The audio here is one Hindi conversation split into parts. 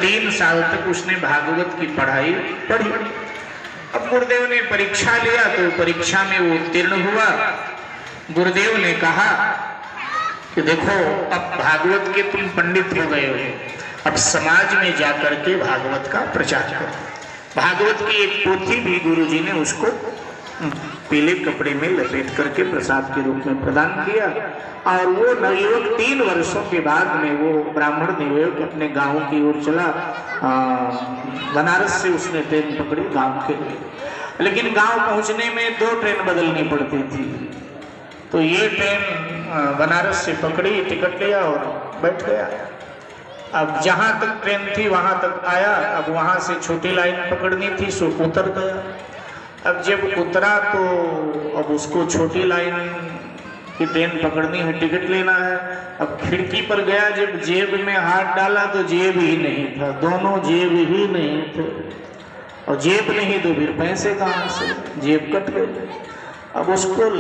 3 साल तक उसने भागवत की पढ़ाई पढ़ी। अब गुरुदेव ने परीक्षा लिया तो परीक्षा में वो उत्तीर्ण हुआ। गुरुदेव ने कहा कि देखो अब भागवत के तुम पंडित हो गए हो, अब समाज में जाकर के भागवत का प्रचार करो। भागवत की एक पोथी भी गुरुजी ने उसको पीले कपड़े में लपेट करके प्रसाद के रूप में प्रदान किया। और वो नवयुवक 3 वर्षों के बाद में वो ब्राह्मण नवयुवक अपने गांव की ओर चला। बनारस से उसने ट्रेन पकड़ी गांव के लिए, लेकिन गांव पहुंचने में 2 ट्रेन बदलनी पड़ती थी। तो ये ट्रेन बनारस से पकड़ी, टिकट लिया और बैठ गया। अब जहां तक ट्रेन थी वहां तक आया, अब वहां से छोटी लाइन पकड़नी थी, सो उतर गया। अब जब उतरा तो अब उसको छोटी लाइन की ट्रेन पकड़नी है, टिकट लेना है। अब खिड़की पर गया, जब जेब में हाथ डाला तो जेब ही नहीं था, दोनों जेब ही नहीं थे। और जेब नहीं तो फिर पैसे कहाँ से, जेब कट गए। अब उसको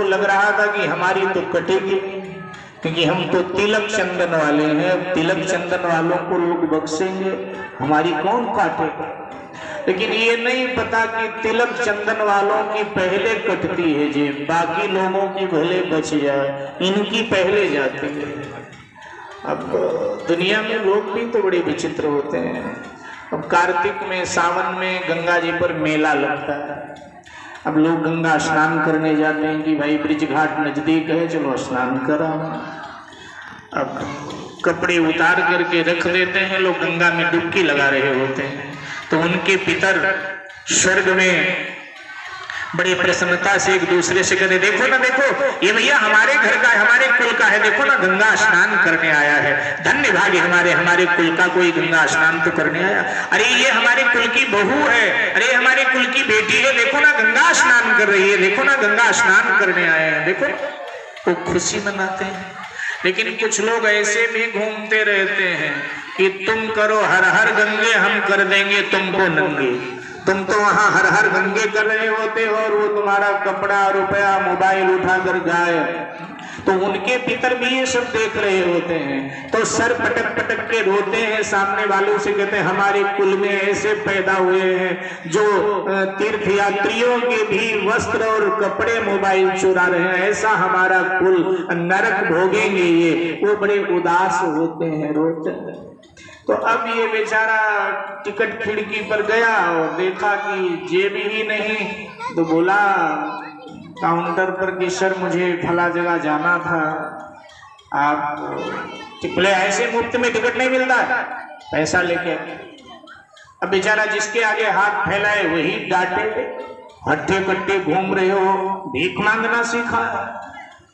लग रहा था कि हमारी तो कटेगी, क्योंकि हम तो तिलक चंदन वाले हैं। अब तिलक चंदन वालों को लोग बख्शेंगे, हमारी कौन काटेगा। लेकिन ये नहीं पता कि तिलक चंदन वालों की पहले कटती है जेब, बाकी लोगों की भले बच जाए, इनकी पहले जाती है। अब दुनिया में लोग भी तो बड़े विचित्र होते हैं। अब कार्तिक में, सावन में गंगा जी पर मेला लगता है। अब लोग गंगा स्नान करने जाते हैं कि भाई ब्रिज घाट नजदीक है, चलो स्नान करा। अब कपड़े उतार करके रख देते हैं, लोग गंगा में डुबकी लगा रहे होते हैं। तो उनके पितर स्वर्ग में बड़ी प्रसन्नता से एक दूसरे से कहते, देखो ना देखो, ये भैया हमारे घर का है, हमारे कुल का है, देखो ना गंगा स्नान करने आया है। धन्य भाग्य हमारे कुल का कोई गंगा स्नान तो करने आया। अरे ये हमारे कुल की बहू है, अरे हमारे कुल की बेटी है, देखो ना गंगा स्नान कर रही है, देखो ना गंगा स्नान करने आए हैं, देखो। वो खुशी मनाते हैं। लेकिन कुछ लोग ऐसे भी घूमते रहते हैं कि तुम करो हर हर गंगे, हम कर देंगे तुमको नंगे। तुम तो वहां हर हर गंगे कर रहे होते हो और वो तुम्हारा कपड़ा, रुपया, मोबाइल उठाकर गायब। तो उनके पितर भी ये सब देख रहे होते हैं, तो सर पटक पटक के रोते हैं, सामने वालों से कहते हैं हमारे कुल में ऐसे पैदा हुए हैं जो तीर्थ यात्रियों के भी वस्त्र और कपड़े, मोबाइल चुरा रहे हैं, ऐसा हमारा कुल, नरक भोगेंगे ये। वो बड़े उदास होते हैं, रोते हैं। तो अब ये बेचारा टिकट खिड़की पर गया और देखा कि जेब ही नहीं, तो बोला काउंटर पर कि सर मुझे फला जगह जाना था, आप बोले ऐसे मुफ्त में टिकट नहीं मिलता, पैसा लेके। अब बेचारा जिसके आगे हाथ फैलाए वही डांटे, हट्टे कट्टे घूम रहे हो, भीख मांगना सीखा।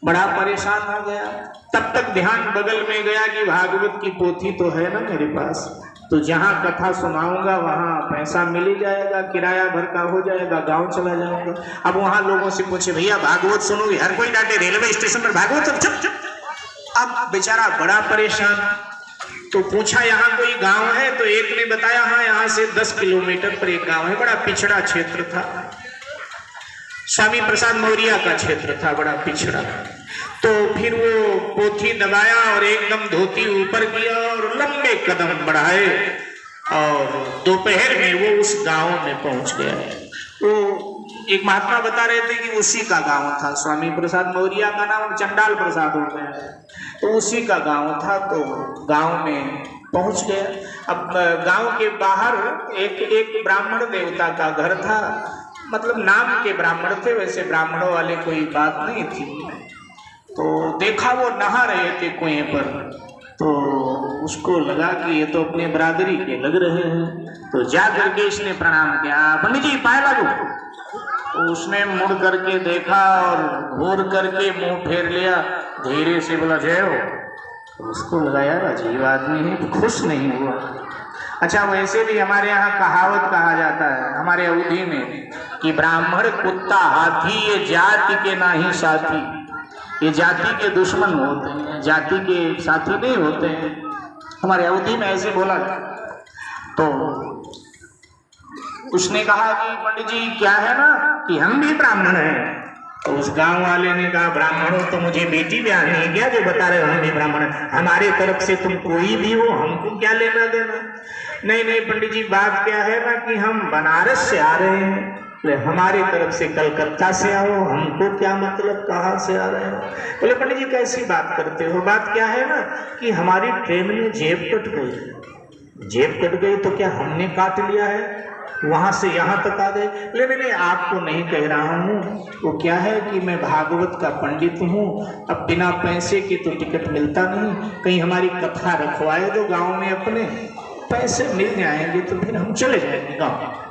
बड़ा परेशान हो गया। तब तक ध्यान बगल में गया कि भागवत की पोथी तो है ना मेरे पास, तो जहां कथा सुनाऊंगा वहां पैसा मिल ही जाएगा, किराया भर का हो जाएगा, गांव चला जाऊंगा। अब वहां लोगों से पूछे भैया भागवत सुनोगे, हर कोई डांटे, रेलवे स्टेशन पर भागवत, चुप चुप। अब बेचारा बड़ा परेशान। तो पूछा यहाँ कोई गांव है, तो एक ने बताया हाँ यहाँ से 10 किलोमीटर पर एक गांव है। बड़ा पिछड़ा क्षेत्र था, स्वामी प्रसाद मौर्य का क्षेत्र था, बड़ा पिछड़ा। तो फिर वो पोथी दबाया और एकदम धोती ऊपर किया और लंबे कदम बढ़ाए और दोपहर में वो उस गांव में पहुंच गया। वो एक महात्मा बता रहे थे कि उसी का गांव था, स्वामी प्रसाद मौर्य का नाम चंडाल प्रसाद हो गया, तो उसी का गांव था। तो गांव में पहुंच गया। अब गांव के बाहर एक ब्राह्मण देवता का घर था, मतलब नाम के ब्राह्मण थे, वैसे ब्राह्मणों वाले कोई बात नहीं थी। तो देखा वो नहा रहे थे कुएं पर, तो उसको लगा कि ये तो अपने बरादरी के लग रहे हैं। तो जा करके इसने प्रणाम किया, पंडित जी पाए लागू। तो उसने मुड़ करके देखा और घूर करके मुंह फेर लिया, धीरे से बोला जय हो। तो उसको लगा यार अजीब आदमी है, तो खुश नहीं हुआ। अच्छा वैसे भी हमारे यहाँ कहावत कहा जाता है हमारे अवधि में कि ब्राह्मण कुत्ता हाथी ये जाति के ना ही साथी, ये जाति के दुश्मन होते हैं, जाति के साथी नहीं होते हैं। हमारे अवधि में ऐसे बोला। तो उसने कहा कि पंडित जी क्या है ना कि हम भी ब्राह्मण हैं तो उस गांव वाले ने कहा, ब्राह्मणों तो मुझे बेटी ब्याहनी है क्या जो बता रहे हो हम भी ब्राह्मण हैं, हमारे तरफ से तुम कोई भी हो, हमको क्या लेना देना। नहीं नहीं पंडित जी, बात क्या है ना कि हम बनारस से आ रहे हैं, हमारी तरफ से कलकत्ता से आओ, हमको क्या मतलब कहाँ से आ रहे हो। बोले पंडित जी कैसी बात करते हो, बात क्या है ना कि हमारी ट्रेन में जेब कट गई। जेब कट गई तो क्या हमने काट लिया है, वहां से यहाँ तक आ गए। लेकिन नहीं, आपको नहीं कह रहा हूँ, वो क्या है कि मैं भागवत का पंडित हूँ, अब बिना पैसे के तो टिकट मिलता नहीं, कहीं हमारी कथा रखवाए दो गांव में, अपने पैसे मिल जाएंगे तो फिर हम चले जाएंगे गाँव।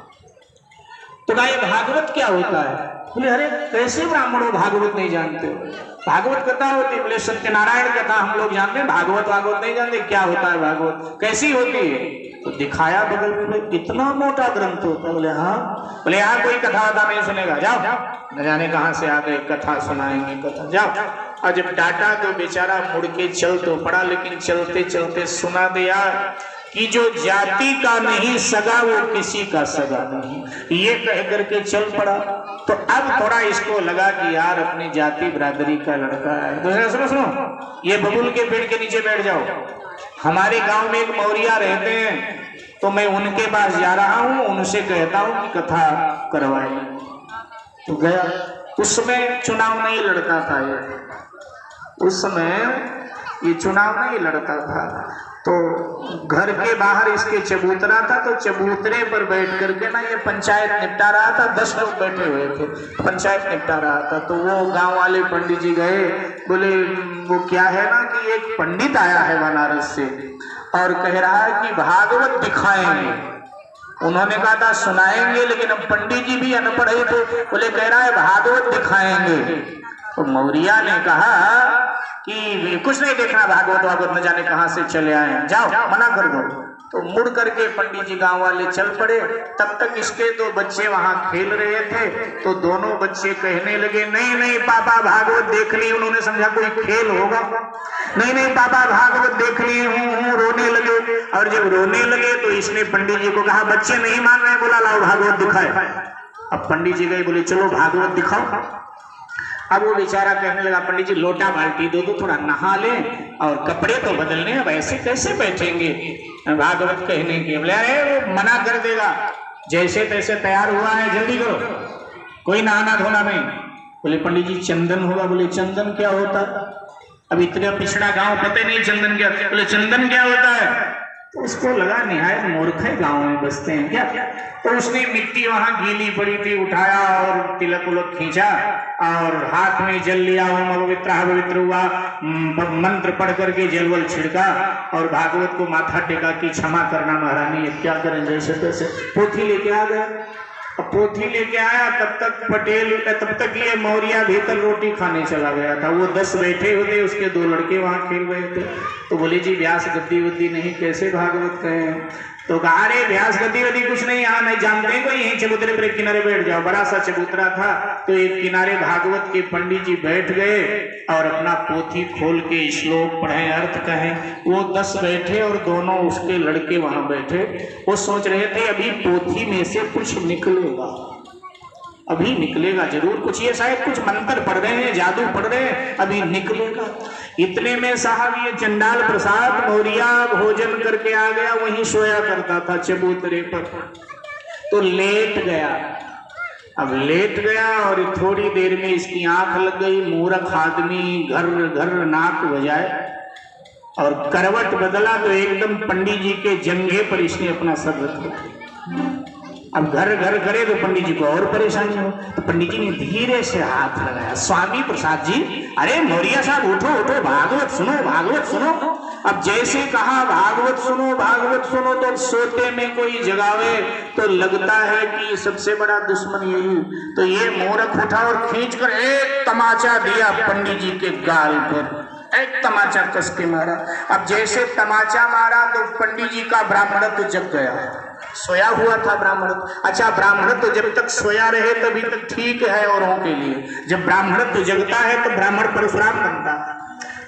तो कहा ये भागवत क्या होता है। बोले अरे कैसे ब्राह्मणों भागवत नहीं जानते हो, भागवत कथा होती है। बोले सत्यनारायण कथा हम लोग जानते हैं, भागवत भागवत नहीं जानते, क्या होता है भागवत, कैसी होती है। तो दिखाया बगल में, कितना मोटा ग्रंथ होता है। बोले हाँ। बोले यहाँ कोई कथा वथा नहीं सुनेगा, जाओ, न जाने कहाँ से आ गए, कथा सुनाएंगे कथा, जाओ। और जब डांटा तो बेचारा मुड़ के चल तो पड़ा, लेकिन चलते चलते सुना दिया कि जो जाति का नहीं सगा वो किसी का सगा नहीं, ये कह करके चल पड़ा। तो अब थोड़ा इसको लगा कि यार अपनी जाति बिरादरी का लड़का है। तो सुनो सुनो, ये बबूल के पेड़ के नीचे बैठ जाओ, हमारे गांव में एक मौर्या रहते हैं, तो मैं उनके पास जा रहा हूँ, उनसे कहता हूँ कि कथा करवाए। तो गया, उस समय चुनाव नहीं लड़ता था ये, उस समय ये चुनाव नहीं लड़ता था। तो घर के बाहर इसके चबूतरा था, तो चबूतरे पर बैठ करके ना ये पंचायत निपटा रहा था। 10 लोग बैठे हुए थे, पंचायत निपटा रहा था। तो वो गांव वाले पंडित जी गए, बोले वो क्या है ना कि एक पंडित आया है बनारस से और कह रहा है कि भागवत दिखाएंगे। उन्होंने कहा था सुनाएंगे, लेकिन अब पंडित जी भी अनपढ़ ही थे, बोले कह रहा है भागवत दिखाएंगे। तो मौर्या ने कहा कि कुछ नहीं देखना, भागवत भागवत न जाने कहां से चले आए, जाओ मना कर दो। तो मुड़ करके पंडित जी गांव वाले चल पड़े। तब तक इसके 2 बच्चे वहां खेल रहे थे, तो दोनों बच्चे कहने लगे नहीं नहीं पापा भागवत देख ली। उन्होंने समझा कोई खेल होगा। नहीं नहीं पापा भागवत देख ली हूँ, रोने लगे। और जब रोने लगे तो इसने पंडित जी को कहा बच्चे नहीं मान रहे, बोला लाओ भागवत दिखाए। अब पंडित जी गए, बोले चलो भागवत दिखाओ। अब वो बेचारा कहने लगा पंडित जी लोटा बाल्टी दो, थोड़ा नहा ले और कपड़े तो बदलने, अब ऐसे कैसे बैठेंगे भागवत कहने के। बोले अरे वो मना कर देगा, जैसे तैसे तैयार हुआ है, जल्दी करो, कोई नहाना धोना नहीं। बोले पंडित जी चंदन होगा। बोले चंदन क्या होता है, अब इतना पिछड़ा गांव पता नहीं चंदन क्या। बोले चंदन क्या होता है। तो उसको लगा निहायत मूर्ख है, गांव में बसते हैं क्या। तो उसने मिट्टी वहां गीली पड़ी थी, उठाया और तिलक उलक खींचा और हाथ में जल लिया, ओम पवित्र पवित्र हुआ, मंत्र पढ़ करके जल वल छिड़का और भागवत को माथा टेका कि क्षमा करना महारानी, क्या करें जैसे तैसे। पोथी लेके आ गया। अब पोथी लेके आया, तब तक ये मौर्या भीतर रोटी खाने चला गया था। वो 10 बैठे होते, उसके 2 लड़के वहां खेल रहे थे। तो बोले जी व्यास गद्दी वद्दी नहीं, कैसे भागवत कहें। तो कहा अरे व्यास गद्दी वद्दी कुछ नहीं, यहाँ नहीं जानते हैं कोई, यहीं चबूतरे पर एक किनारे बैठ जाओ। बड़ा सा चबूतरा था, तो एक किनारे भागवत के पंडित जी बैठ गए और अपना पोथी खोल के श्लोक पढ़े, अर्थ कहें। वो 10 बैठे और दोनों उसके लड़के वहां बैठे। वो सोच रहे थे अभी पोथी में से कुछ निकलेगा, अभी निकलेगा जरूर कुछ, ये शायद कुछ मंत्र पढ़ रहे हैं, जादू पढ़ रहे हैं, अभी निकलेगा। इतने में साहब ये चंडाल प्रसाद मौर्या भोजन करके आ गया, वहीं सोया करता था चबूतरे पर। तो लेट गया। अब लेट गया और थोड़ी देर में इसकी आंख लग गई। मूर्ख आदमी घर घर नाक बजाए और करवट बदला तो एकदम पंडित जी के जंघे पर इसने अपना सर रख दिया। अब घर घर करे तो पंडित जी को और परेशानी हो, तो पंडित जी ने धीरे से हाथ लगाया, स्वामी प्रसाद जी, अरे मौर्या साहब उठो उठो, भागवत सुनो भागवत सुनो। अब जैसे कहा भागवत सुनो, तो सोते में कोई जगावे तो लगता है कि सबसे बड़ा दुश्मन यही। तो ये मूर्ख उठा और खींच कर एक तमाचा दिया पंडित जी के गाल पर, एक तमाचा कस के मारा। अब जैसे तमाचा मारा तो पंडित जी का ब्राह्मणत्व जग गया, सोया हुआ था ब्राह्मणत्व। अच्छा ब्राह्मणत्व जब तक सोया रहे तभी तक ठीक है औरों के लिए, जब ब्राह्मणत्व जगता है तो ब्राह्मण परशुराम बनता है।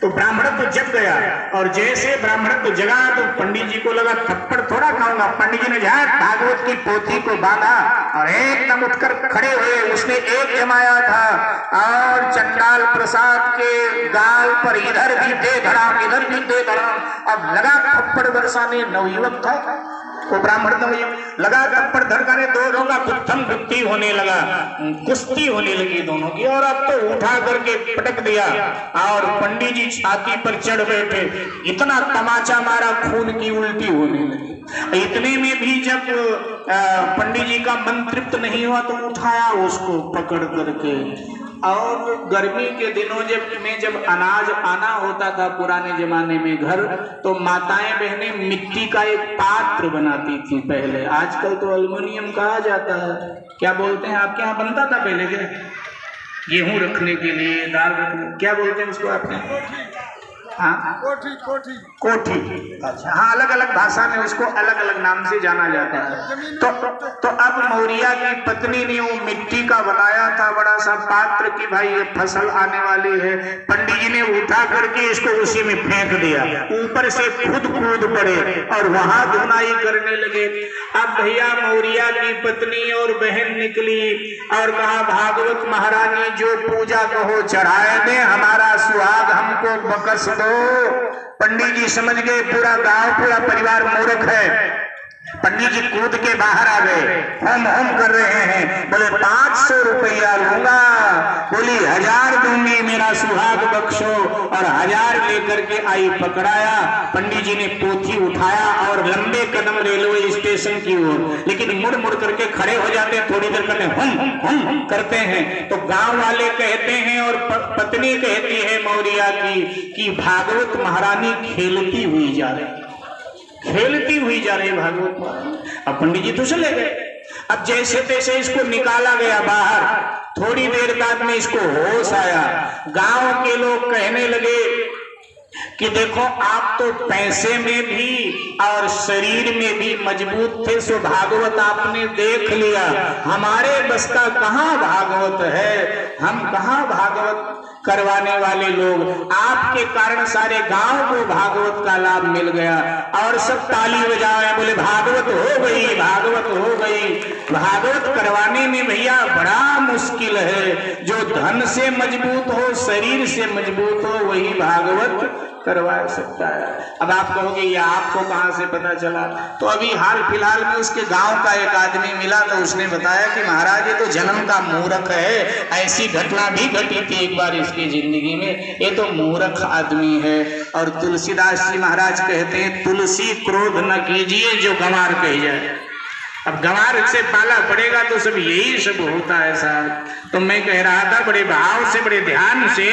तो ब्राह्मणत्व जग गया, और जैसे ब्राह्मणत्व जगा तो पंडित जी को लगा थप्पड़ थोड़ा खाऊंगा। पंडित जी ने झट भागवत की पोथी को बांधा और एकदम उठकर खड़े हुए। उसने एक जमाया था और चंडाल प्रसाद के गाल पर इधर भी दे धड़ाम, इधर भी दे धड़ाम। अब लगा थप्पड़ बरसाने। नवयुवक था वो ब्राह्मण, नवयुवक लगा थप्पड़ धड़काने। दोनों का गुत्थम गुत्ती होने लगा, कुश्ती होने लगी दोनों की। और अब तो उठा करके पटक दिया और पंडित जी छाती पर चढ़ बैठे। इतना तमाचा मारा, खून की उल्टी होने लगी। इतने में भी जब पंडित जी का मन तृप्त नहीं हुआ तो उठाया उसको पकड़ करके। और गर्मी के दिनों जब अनाज आना होता था पुराने जमाने में घर, तो माताएं बहनें मिट्टी का एक पात्र बनाती थी पहले। आजकल तो एल्युमिनियम कहा जाता है। क्या बोलते हैं आपके यहाँ बनता था पहले? क्या गेहूं रखने के लिए, दाल रखने, क्या बोलते हैं उसको आपने? हाँ, कोठी। कोठी, कोठी। अच्छा, हाँ, अलग अलग भाषा में उसको अलग अलग नाम से जाना जाता है। तो अब मौर्या की पत्नी ने वो मिट्टी का बनाया था बड़ा सा पात्र कि भाई ये फसल आने वाली है। पंडित जी ने उठा करके इसको उसी में फेंक दिया। ऊपर से खुद कूद पड़े और वहां धुनाई करने लगे। अब भैया मौर्या की पत्नी और बहन निकली और कहा, भागवत महारानी जो पूजा कहो चढ़ाए दे, हमारा सुहाग हमको बकस दो। पंडित जी समझ गए पूरा गांव, पूरा परिवार मूर्ख है। पंडित जी कूद के बाहर आ गए, हम कर रहे हैं। बोले 500 रुपया लूंगा। बोली 1000 दूंगी, मेरा सुहाग बख्शो। और 1000 लेकर के आई, पकड़ाया। पंडित जी ने पोथी उठाया और लंबे कदम रेलवे स्टेशन की ओर, लेकिन मुड़ मुड़ करके खड़े हो जाते। थोड़ी देर करते हम करते हैं। तो गांव वाले कहते हैं और पत्नी कहती है मौर्या की कि भागवत महारानी खेलती हुई जा रही, खेलती हुई जा रही भागवत महारानी। अब पंडित जी तो चले गए। अब जैसे तैसे इसको निकाला गया बाहर। थोड़ी देर बाद में इसको होश आया। गांव के लोग कहने लगे कि देखो आप तो पैसे में भी और शरीर में भी मजबूत थे, सो भागवत आपने देख लिया। हमारे बस का कहाँ भागवत है, हम कहाँ भागवत करवाने वाले लोग। आपके कारण सारे गांव को भागवत का लाभ मिल गया और सब ताली बजाए, बोले भागवत हो गई, भागवत हो गई। भागवत करवाने में भैया बड़ा मुश्किल है। जो धन से मजबूत हो, शरीर से मजबूत हो, वही भागवत करवा सकता है। अब आप कहोगे ये आपको कहां से पता चला? तो अभी हाल फिलहाल में उसके गांव का एक आदमी मिला, तो उसने बताया कि महाराज ये तो जन्म का मूर्ख है, ऐसी घटना भी घटी थी एक बार इसकी जिंदगी में, ये तो मूर्ख आदमी है। और तुलसीदास जी महाराज कहते हैं, तुलसी क्रोध न कीजिए जो गंवार कह जाए। अब गंवार से पाला पड़ेगा तो सब यही सब होता है साहब। तो मैं कह रहा था बड़े भाव से, बड़े ध्यान से